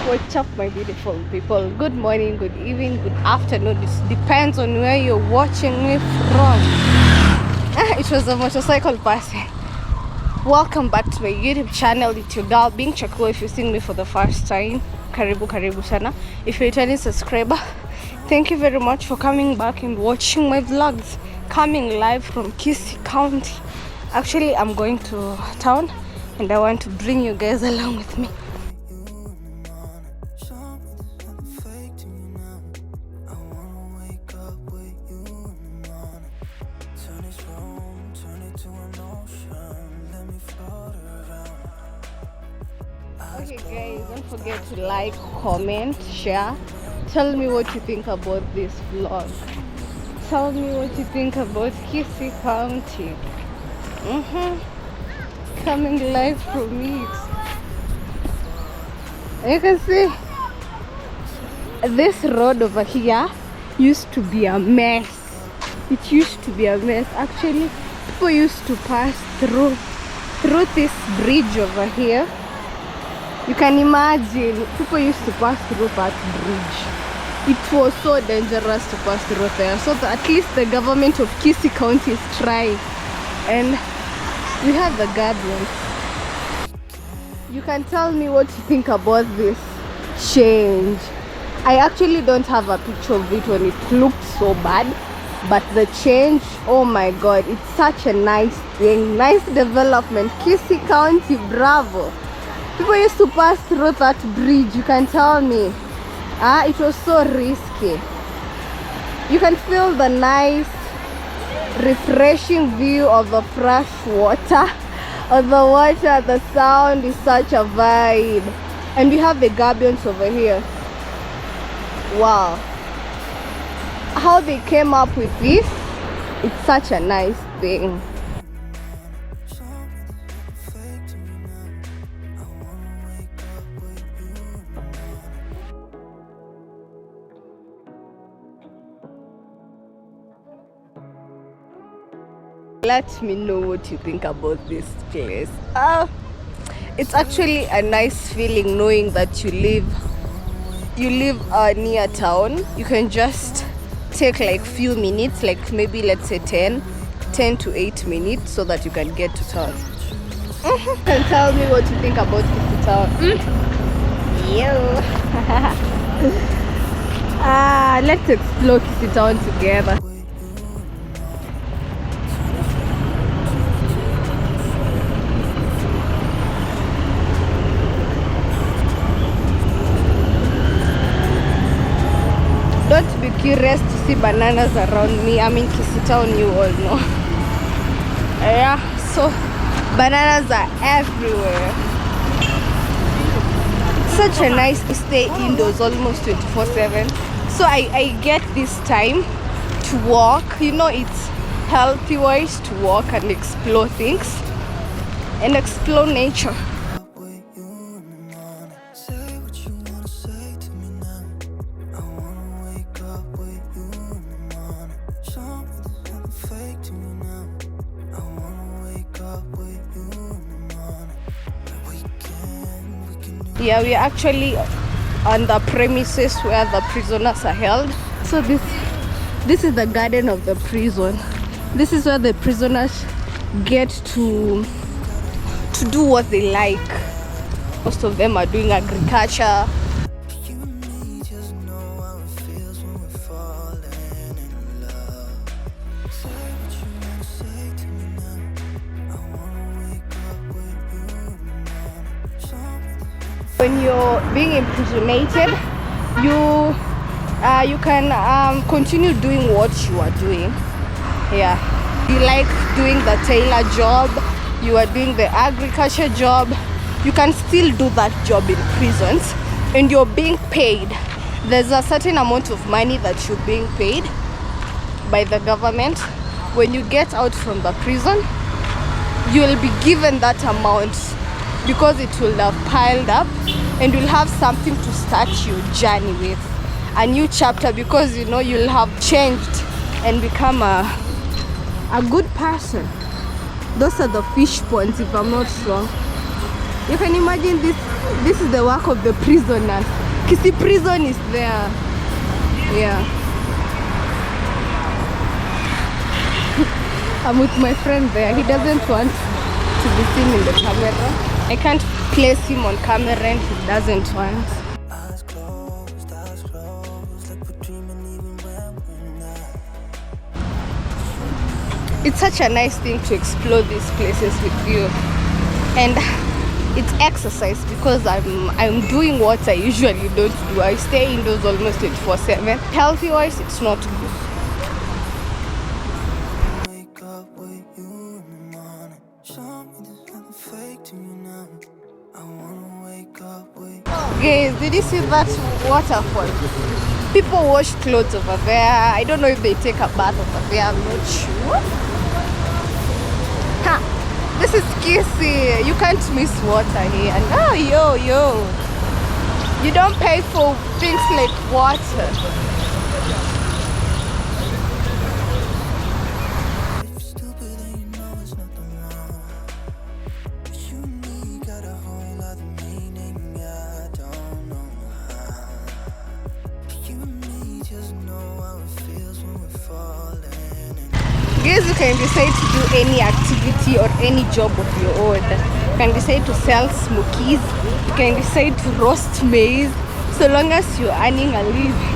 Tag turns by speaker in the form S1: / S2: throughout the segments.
S1: What's up, my beautiful people? Good morning, good evening, good afternoon. It depends on where you're watching me from. It was a motorcycle person. Welcome back to my YouTube channel. It's your girl Bing Chako. If you're seeing me for the first time, karibu sana. If you're a returning subscriber, thank you very much for coming back and watching my vlogs. Coming live from Kisii County. Actually, I'm going to town and I want to bring you guys along with me. Okay guys, don't forget to like, comment, share. Tell me what you think about this vlog. Tell me what you think about Kisii County. Coming live from it. You can see this road over here used to be a mess. It used to be a mess. Actually, people used to pass through this bridge over here. You can imagine, people used to pass through that bridge. It was so dangerous to pass through there. So at least the government of Kisii County is trying. And we have the guardians. You can tell me what you think about this change. I actually don't have a picture of it when it looked so bad. But the change, oh my god, it's such a nice thing. Nice development. Kisii County, bravo. People used to pass through that bridge, you can tell me. It was so risky. You can feel the nice, refreshing view of the fresh water. Of the water, the sound is such a vibe. And we have the gabions over here. Wow. How they came up with this, it's such a nice thing. Let me know what you think about this place. It's actually a nice feeling knowing that you live near town. You can just take like few minutes, like maybe let's say 10 to 8 minutes, so that you can get to town. And tell me what you think about Kisii town. Let's explore Kisii town together. Don't be curious to see bananas around me. I'm in Kisii town, you all know. Yeah, so bananas are everywhere. Such a nice stay indoors almost 24/7. So I get this time to walk. You know, it's healthy wise to walk and explore things and explore nature. Yeah, we are actually on the premises where the prisoners are held. So this is the garden of the prison. This is where the prisoners get to do what they like. Most of them are doing agriculture. When you're being imprisonated, you can continue doing what you are doing. Yeah, you like doing the tailor job, you are doing the agriculture job, you can still do that job in prisons, and you're being paid. There's a certain amount of money that you're being paid by the government. When you get out from the prison, you will be given that amount, because it will have piled up, and you'll have something to start your journey with, a new chapter, because you know you'll have changed and become a good person. Those are the fish ponds, if I'm not wrong. You can imagine this This is the work of the prisoners. Kisii prison is there. Yeah. I'm with my friend there. He doesn't want to be seen in the camera. I can't place him on camera and he doesn't want. It's such a nice thing to explore these places with you. And it's exercise because I'm doing what I usually don't do. I stay indoors almost 24/7. Healthy wise, it's not good. Guys, did you see that waterfall? People wash clothes over there. I don't know if they take a bath over there. I'm not sure. Ha! This is Kisii. You can't miss water here. And oh, yo. You don't pay for things like water. Guys, you can decide to do any activity or any job of your own. You can decide to sell smokies. You can decide to roast maize, so long as you're earning a living.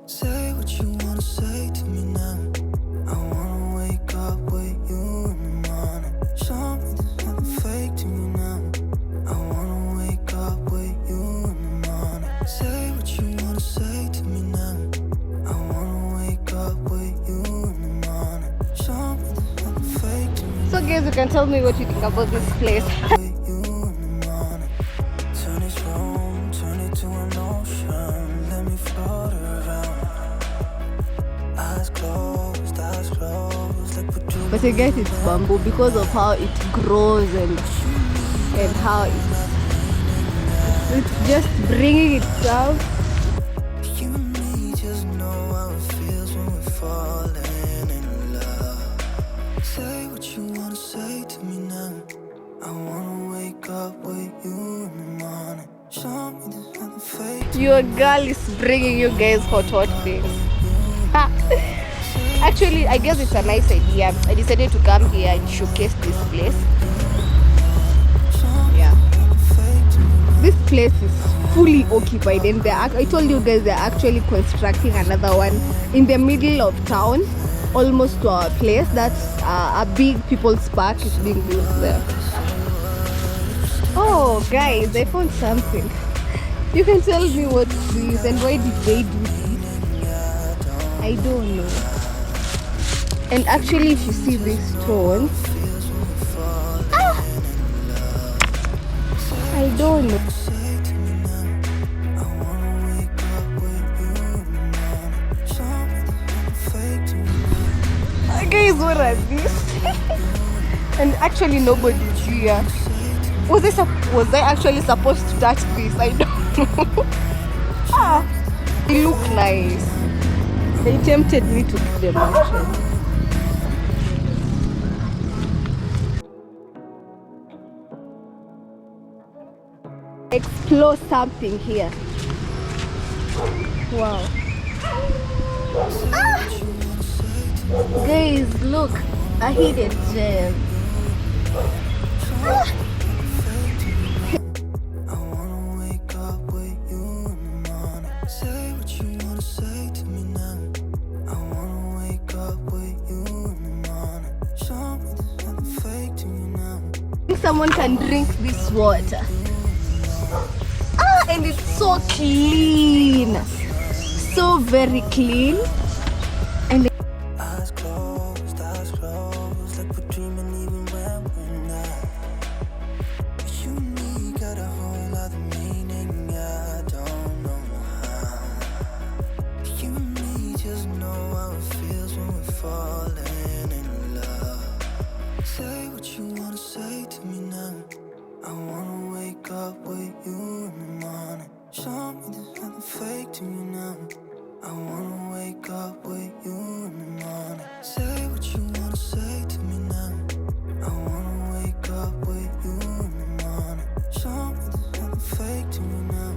S2: Say what you wanna say to me now. I wanna wake up with you in the morning. Show me there's nothing fake to me now. I wanna wake up with you in the morning. Say what you wanna say to me now. I wanna wake up with you in the morning. Show me there's nothing fake to me.
S1: So guys, you can tell me what you think about this place.
S2: Turn this room, turn it to an ocean. Let me float around. Eyes closed, like we're doing.
S1: But I guess it's bamboo because of how it grows and how it's just bringing itself.
S2: You and me just know how it feels when we're falling in love. Say what you wanna say to me now. I wanna wake up with you in the morning. Show me there's nothing fake.
S1: Your girl is bringing you guys hot things. Actually, I guess it's a nice idea. I decided to come here and showcase this place. Yeah. This place is fully occupied and I told you guys they're actually constructing another one in the middle of town, almost to our place. That's a big people's park is being built there. Oh guys, I found something. You can tell me what this is and why did they do this? I don't know. And actually, if you see these stones, I don't know. Guys, what are these? And actually, nobody's here. Was I actually supposed to touch this? I don't know. They look nice. They tempted me to give them a try. Explore something here. Wow. Guys, look, a hidden gem.
S2: I wanna wake up with you in the morning. Say what you wanna say to me now. I wanna wake up with you in the morning. Show me there's nothing fake to me now.
S1: I think someone can drink this water. And it's so clean. So very clean. And
S2: Eyes closed, like we're dreaming even when we're not. You and me got a whole other meaning, I don't know how. You and how it feels when we're falling in love. Say what you wanna say to me now. I wanna wake up with you in the morning. Show me there's nothing fake to me now. I wanna wake up with you in the morning. Say what you wanna say to me now. I wanna wake up with you in the morning. Show me there's nothing fake to me now.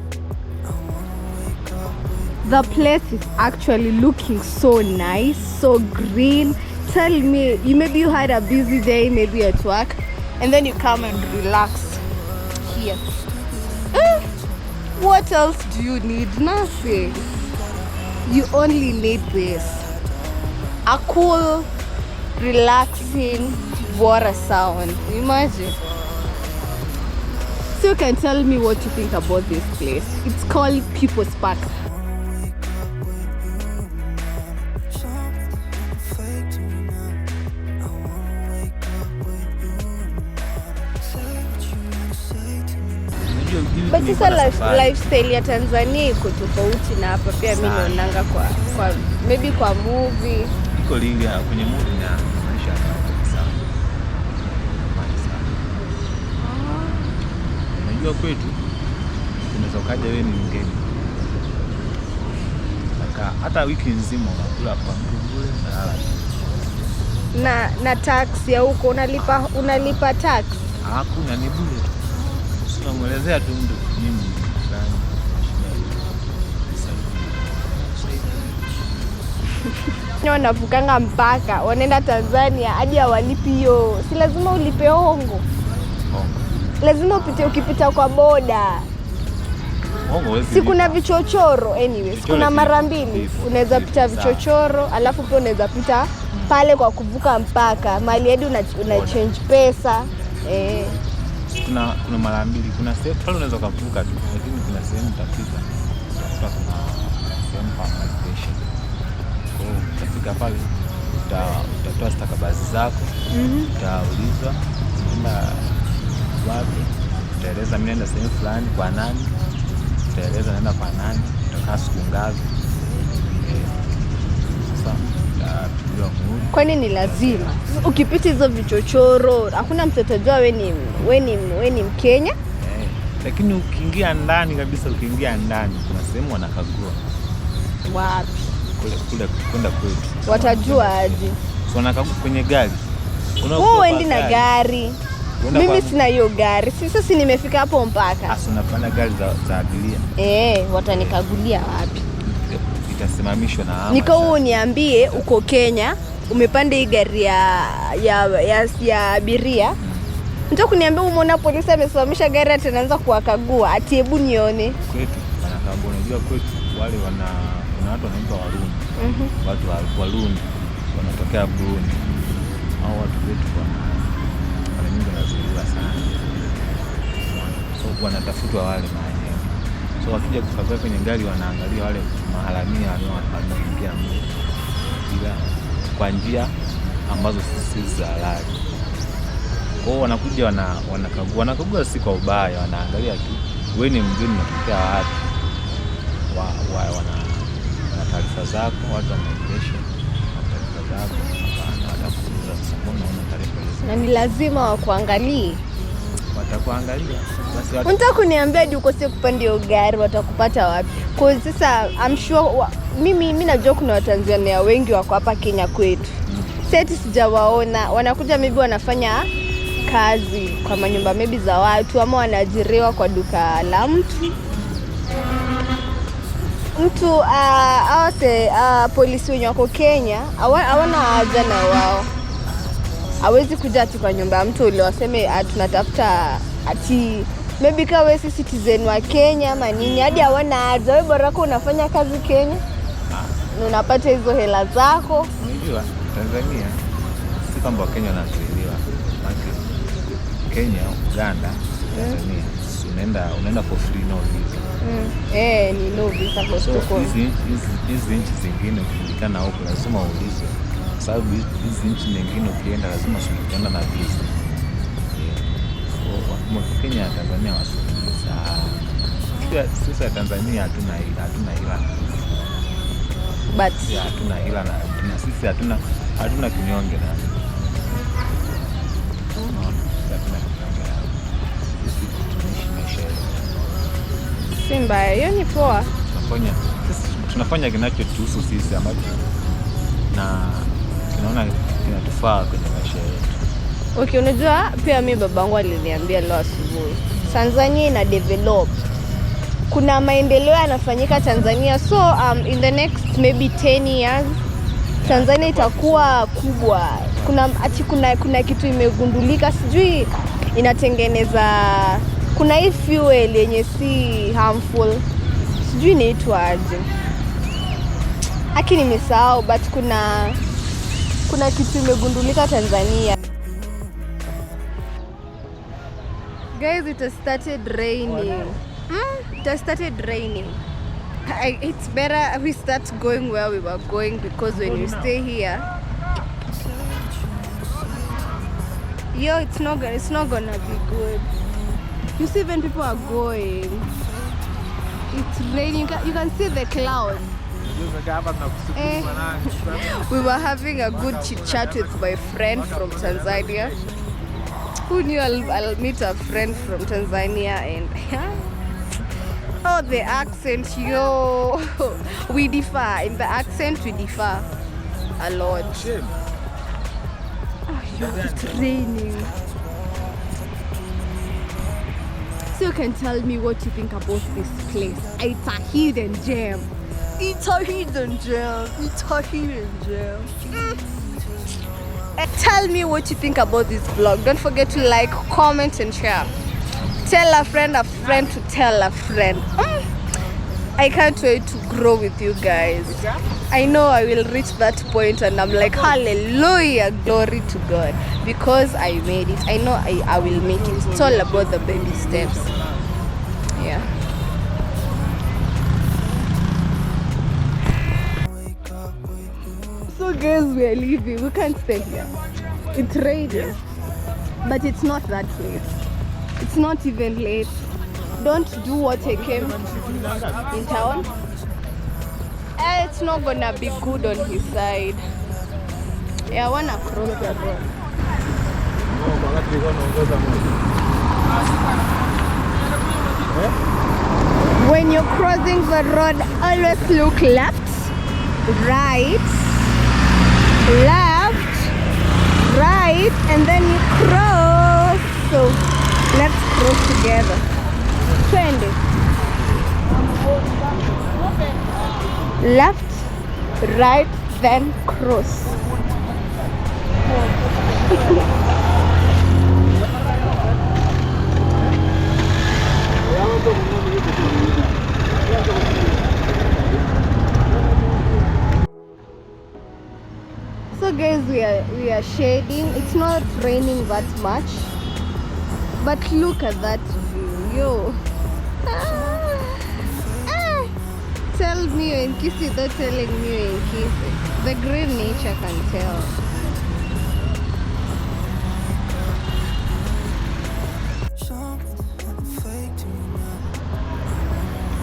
S2: I wanna wake up with you.
S1: The place is actually looking so nice, so green. Tell me, maybe you had a busy day, maybe at work, and then you come and relax here. What else do you need? Nothing. You only need this. A cool, relaxing water sound. Imagine. So you can tell me what you think about this place. It's called People's Park. But sasa lifestyle ya Tanzania iko tofauti na hapa pia. Mimi naonanga kwa maybe kwa movie
S3: iko linga kwenye movie na maisha sana. Unajua kwetu unaweza kaja wewe ni mgeni hata wiki nzima unakula kwa mbule
S1: na tax ya huko unalipa tax.
S3: Hakuna, ni bure. Tunamuelezea tu mtu mimi fulani
S1: wanavukanga mpaka wanaenda Tanzania hadi hawalipi hiyo. Si lazima ulipe hongo. Lazima ukipita kwa boda. Si kuna vichochoro anyways. Kuna mara mbili unaweza pita vichochoro, alafu pia unaweza pita pale kwa kuvuka mpaka. Mali hadi una change pesa.
S3: Kuna mara mbili. Kuna sehemu pale unaweza kuvuka tu, lakini kuna sehemu utafika. Kuna sehemu pa migration. Kwa hiyo utafika pale utatoa stakabadhi zako. Utaulizwa unaenda wapi, utaeleza mimi naenda sehemu fulani kwa nani, utaeleza naenda kwa nani, utakaa siku ngapi. Sasa utapigwa muhuri.
S1: Kwani ni lazima ukipita hizo vichochoro hakuna mtu atajua wewe ni Mkenya?
S3: Lakini ukiingia ndani kabisa, ukiingia ndani kuna sehemu wanakagua.
S1: Wapi?
S3: Kule kwenda kwetu.
S1: Watajua aje?
S3: So wanakagua kwenye gari.
S1: Wewe uendi na gari. Mimi sina hiyo gari. Sasa nimefika hapo mpaka.
S3: Unapanda gari za abiria.
S1: Watanikagulia wapi?
S3: Itasimamishwa na ama.
S1: Nikao uniambie uko Kenya, umepanda hii gari ya abiria. Mtu kuniambia umeona polisi amesimamisha gari ataanza kuwakagua, ati hebu nione.
S3: Kwetu wanakagua, unajua kwetu wale kuna watu wanaitwa Warundi. Watu wa Warundi wanatokea Burundi. Hao watu wetu wana nyingi wanazuiliwa sana. So wanatafutwa wale maeneo. So wakija kukagua kwenye gari wanaangalia wale maharamia wanaoingia mle bila kwa njia ambazo si za halali. Kwa hiyo wanakuja wanakagua si kwa ubaya, wanaangalia tu wewe ni mgeni unatokea wapi. Wana taarifa zako, watu wa migration, taarifa zako, watakuuliza mbona una taarifa hizo.
S1: Na ni lazima wakuangalie.
S3: Watakuangalia. Basi
S1: unataka kuniambia hadi ukose kupanda hiyo gari watakupata wapi? Kwa sasa I'm sure mimi najua kuna Watanzania wengi wako hapa Kenya kwetu. Sasa sijawaona, wanakuja maybe wanafanya kazi kwa manyumba maybe za watu, ama wanaajiriwa kwa duka la mtu. Polisi wenye wako Kenya hawana haja na wao. Hawezi kuja ati kwa nyumba ya mtu ule waseme tunatafuta ati maybe kama wewe si citizen wa Kenya ama nini, hadi hawana haja. Wewe bora yako unafanya kazi Kenya na unapata hizo hela zako.
S3: Unajua Tanzania si kwamba Wakenya wanazuiliwa. Kenya, Uganda, Tanzania unaenda for free, no visa.
S1: Ni no visa kwa
S3: so hizi nchi zingine ukijulikana huko lazima uulizwe, kwa sababu hizi nchi nyingine ukienda lazima uende na visa. Kwa Kenya na Tanzania wasiuliza. Sisi Tanzania hatuna ila.
S1: but
S3: hatuna hila na sisi hatuna kinyonge na
S1: si mbaya, hiyo ni poa.
S3: Tunafanya kinachotuhusu sisi ambacho na tunaona kinatufaa kwenye maisha yetu.
S1: Okay, unajua pia mimi babangu aliniambia leo asubuhi, Tanzania ina develop. Kuna maendeleo yanafanyika Tanzania, so in the next maybe 10 years Tanzania itakuwa kubwa. Kuna kitu imegundulika, sijui inatengeneza, kuna hii fuel yenye si harmful, sijui inaitwa aje, haki nimesahau, but kuna kitu imegundulika Tanzania. Guys, it has started raining. It has started raining. It's better we start going where we were going, because when you stay here, it's not gonna be good. You see when people are going, it's raining. You can see the clouds. We were having a good chit chat with my friend from Tanzania. Who knew I'll meet a friend from Tanzania? And oh, the accent, yo. We differ. In the accent, we differ a lot. Oh, yo, it's raining. So you can tell me what you think about this place. It's a hidden gem. It's a hidden gem. It's a hidden gem. Tell me what you think about this vlog. Don't forget to like, comment and share. Tell a friend to tell a friend. I can't wait to grow with you guys. I know I will reach that point and I'm like, hallelujah, glory to God, because I made it. I know I will make it. It's all about the baby steps. Yeah. So guys, we are leaving. We can't stay here. It's raining, but it's not that late. It's not even late. Don't do what I came in town. It's not gonna be good on his side. Yeah, I wanna cross the road. When you're crossing the road, always look left, right, left, right, and then you cross. So let's cross together. Trendy. Left, right, then cross. So guys, we are shading. It's not raining that much, but look at that view, yo. Tell me you're in Kisii without telling me you're in Kisii. The green nature can tell.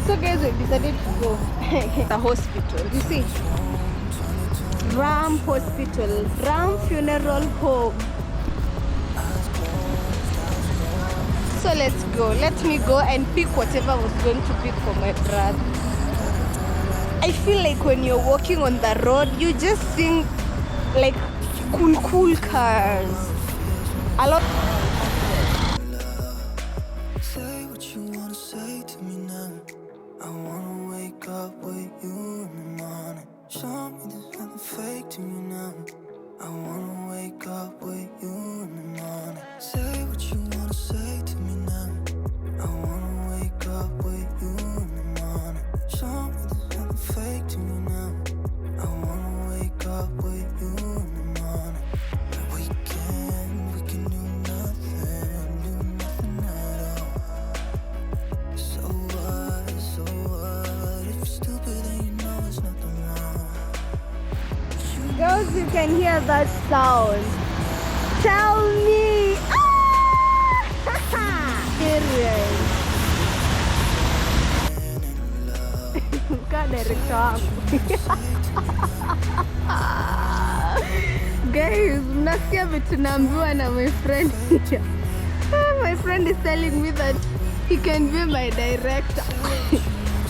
S1: So guys, we decided to go to the hospital. You see, Ram Hospital, Ram Funeral Home. So let's go. Let me go and pick whatever I was going to pick for my brother. I feel like when you're walking on the road, you just see like cool cars. A lot.
S2: Say what you wanna say to me now. I wanna wake up with you in the morning. Show me there's nothing fake to me now. I wanna wake up with you in the morning. Say what you wanna say to me now. I wanna wake up with you in the morning. Show me there's nothing fake to me now. I wanna wake up with you in the morning. We can do nothing at all. So what? If you're stupid, then you know there's nothing wrong.
S1: Girls, you can hear that sound. Tell me. Serious. God, director wangu. Guys, mnasikia vitu naambiwa na my friend here. My friend is telling me that he can be my director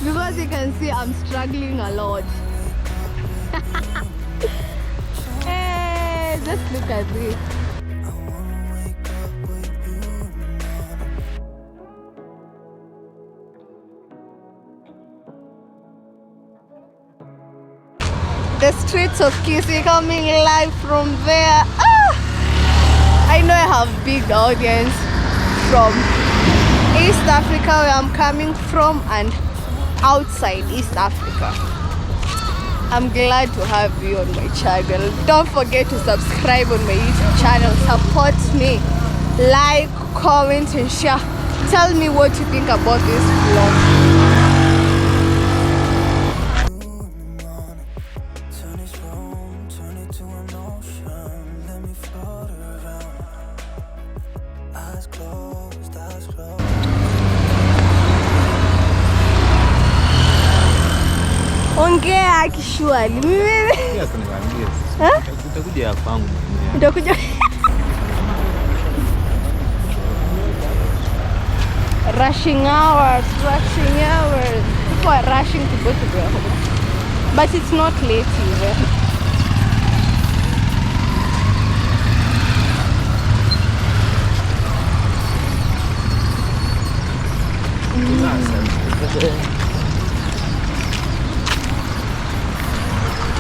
S1: because he can see I'm struggling a lot. Hey, just look at this. The streets of Kisii coming live from there. I know I have big audience from East Africa where I'm coming from and outside East Africa. I'm glad to have you on my channel. Don't forget to subscribe on my YouTube channel. Support me. Like, comment and share. Tell me what you think about this vlog. Ongea kishwali. Mimi
S3: utakuja kwangu mwenyewe.
S1: utakuja. Rushing hours. People are rushing to go to their home. But it's not late either.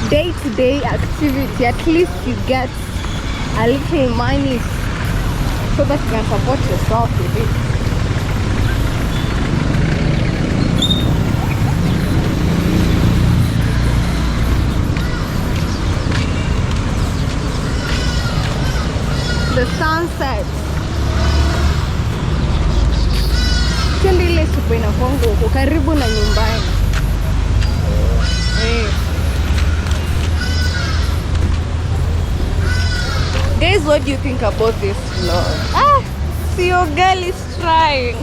S1: Day-to-day activity, at least you get a little money so that you can support yourself with it. The sunset. Kende ile siku inakuanga huko karibu na nyumbani. Guys, what do you think about this vlog? See, your girl is trying.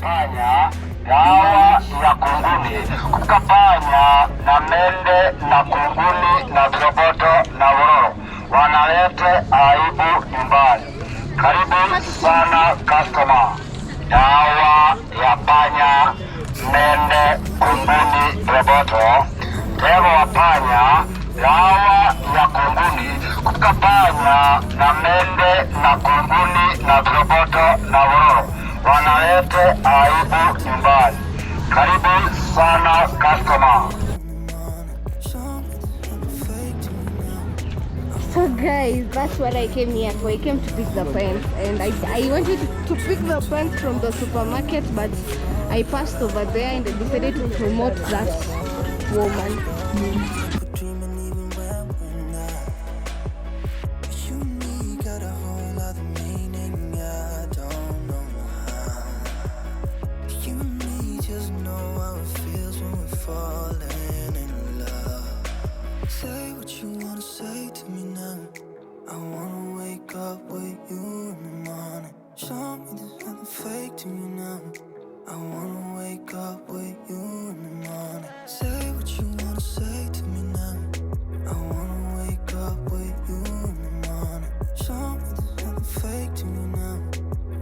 S4: Panya, dawa ya kunguni, kukapanya na mende na kunguni na viroboto na wororo wanalete aibu nyumbani. Karibu sana customer. Dawa ya panya, mende, kunguni, viroboto. Tembo wa panya, dawa ya kunguni, kukapanya na mende na kunguni na viroboto na wororo wanalete aibu nyumbani. Karibu sana customer.
S1: So guys, that's what I came here for. I came to pick the pants and I wanted to pick the pants from the supermarket, but I passed over there and I decided to promote that woman.
S2: Say what you wanna say to me now. I wanna wake up with you in the morning. Show me there's nothing fake to me now. I wanna wake up with you in the morning. Say what you wanna say to me now. I wanna wake up with you in the morning. Show me there's nothing fake to me now.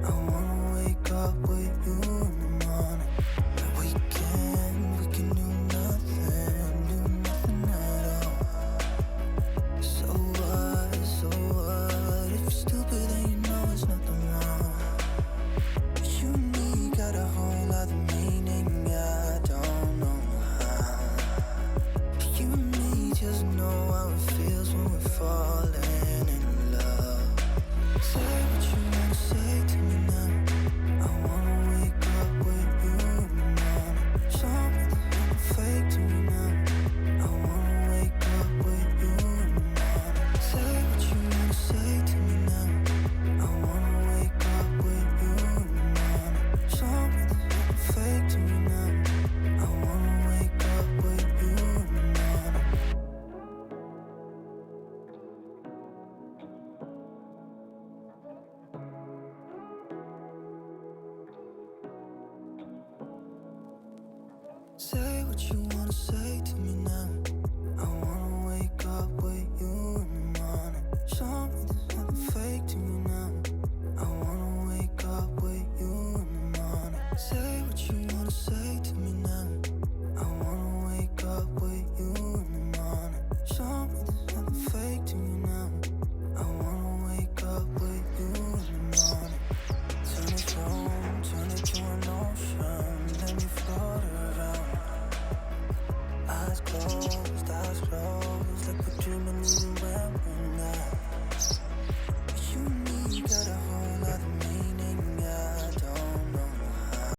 S2: I wanna wake up with you in the morning. We can do nothing at all. So what? If you're stupid, then you know it's nothing wrong. But you and me got a whole other meaning. I don't know how. But you and me Say what you wanna say to me now. I wanna wake up with you in the morning. Show me there's nothing fake to me now. I wanna wake up with you in the morning. Say what you wanna say to me now. I wanna wake up with you in the morning. Show me there's nothing fake to me now. I wanna wake up with you in the morning. Turn this room, turn it to an ocean. Let me float around. Eyes closed, like we're dreaming even when we're